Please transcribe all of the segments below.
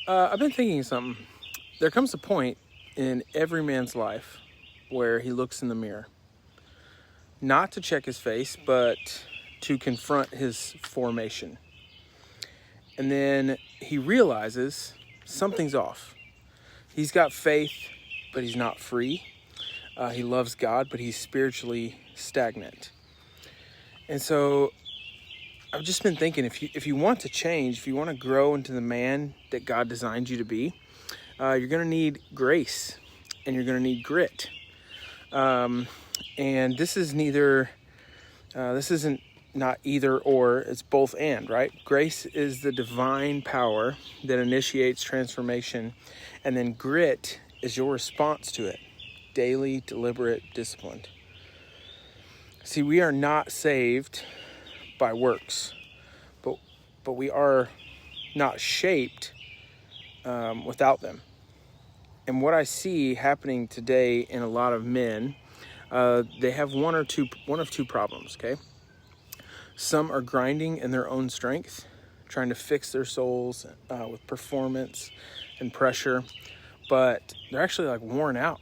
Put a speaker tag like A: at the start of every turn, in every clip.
A: I've been thinking something. There comes a point in every man's life where he looks in the mirror, not to check his face, but to confront his formation. And then he realizes something's off. He's got faith, but he's not free. He loves God, but he's spiritually stagnant. And so I've just been thinking, if you want to change, if you want to grow into the man that God designed you to be, you're going to need grace and you're going to need grit. And this isn't not either or, it's both and, right? Grace is the divine power that initiates transformation, and then grit is your response to it. Daily, deliberate, disciplined. See, we are not saved by works, but we are not shaped without them. And what I see happening today in a lot of men, they have one of two problems. Okay, some are grinding in their own strength, trying to fix their souls with performance and pressure, but they're actually like worn out,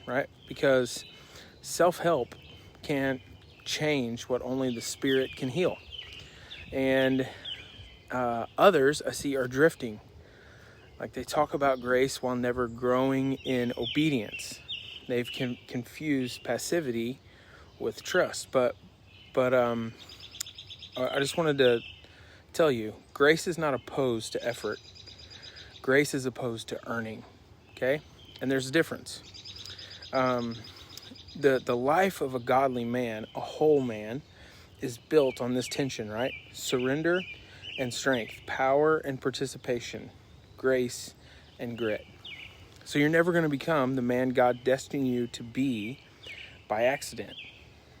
A: right? Because self-help can't change what only the Spirit can heal. And others I see are drifting. Like they talk about grace while never growing in obedience. They've confused passivity with trust. But I just wanted to tell you, grace is not opposed to effort. Grace is opposed to earning. Okay? And there's a difference. The life of a godly man, a whole man, is built on this tension, right? Surrender and strength, power and participation, grace and grit. So you're never going to become the man God destined you to be by accident.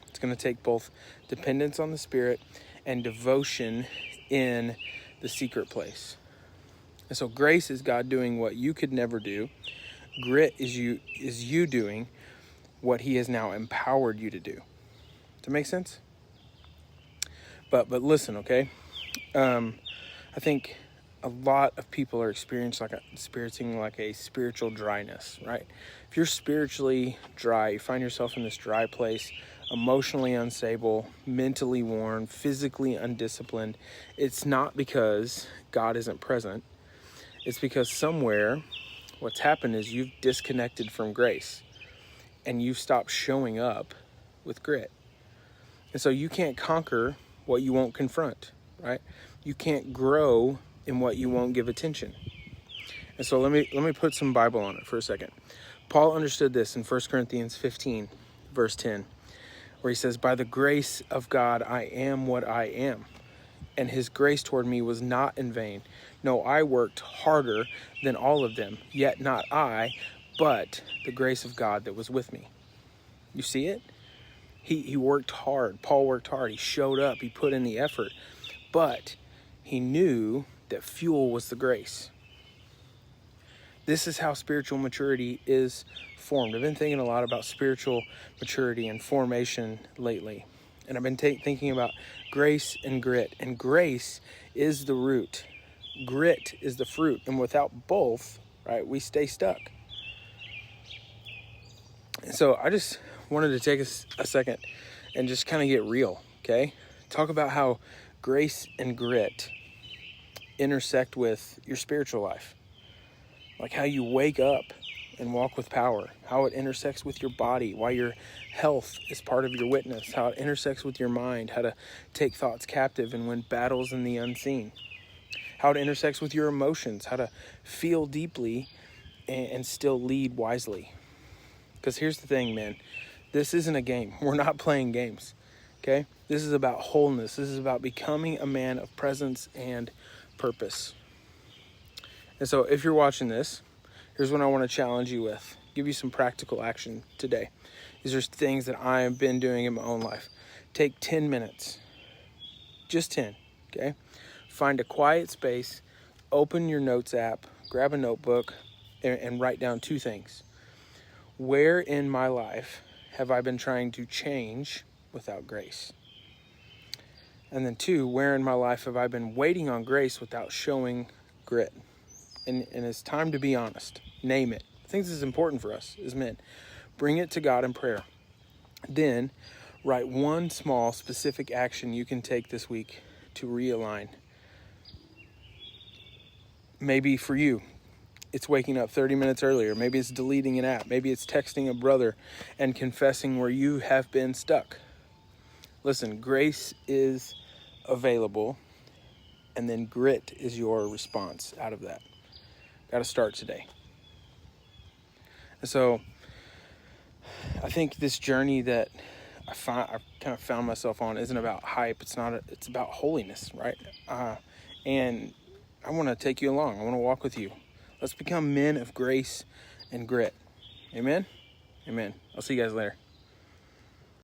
A: It's going to take both dependence on the Spirit and devotion in the secret place. And so grace is God doing what you could never do. Grit is you doing what he has now empowered you to do. Does that make sense? But listen, okay? I think a lot of people are experiencing like a spiritual dryness, right? If you're spiritually dry, you find yourself in this dry place, emotionally unstable, mentally worn, physically undisciplined, it's not because God isn't present. It's because somewhere what's happened is you've disconnected from grace and you've stopped showing up with grit. And so you can't conquer what you won't confront, right? You can't grow in what you won't give attention. And so let me put some Bible on it for a second. Paul understood this in 1 Corinthians 15, verse 10, where he says, "By the grace of God, I am what I am, and his grace toward me was not in vain. No, I worked harder than all of them, yet not I, but the grace of God that was with me." You see it? He worked hard. Paul worked hard. He showed up. He put in the effort. But he knew that fuel was the grace. This is how spiritual maturity is formed. I've been thinking a lot about spiritual maturity and formation lately. And I've been thinking about grace and grit. And grace is the root. Grit is the fruit. And without both, right, we stay stuck. And so I just wanted to take a second and just kind of get real, okay? Talk about how grace and grit intersect with your spiritual life. Like how you wake up and walk with power, how it intersects with your body, why your health is part of your witness, how it intersects with your mind, how to take thoughts captive and win battles in the unseen, how it intersects with your emotions, how to feel deeply and still lead wisely. Because here's the thing, man, this isn't a game. We're not playing games, okay? This is about wholeness. This is about becoming a man of presence and purpose. And so if you're watching this, here's what I want to challenge you with. Give you some practical action today. These are things that I have been doing in my own life. Take 10 minutes. Just 10, okay? Find a quiet space, open your notes app, grab a notebook, and write down two things. Where in my life have I been trying to change without grace? And then 2, where in my life have I been waiting on grace without showing grit? and it's time to be honest. Name it. I think this is important for us as men. Bring it to God in prayer. Then write one small specific action you can take this week to realign. Maybe for you, it's waking up 30 minutes earlier. Maybe it's deleting an app. Maybe it's texting a brother and confessing where you have been stuck. Listen, grace is available, and then grit is your response out of that. Got to start today. And so I think this journey that I kind of found myself on isn't about hype. It's about holiness, right? And I want to take you along. I want to walk with you. Let's become men of grace and grit. Amen? Amen. I'll see you guys later.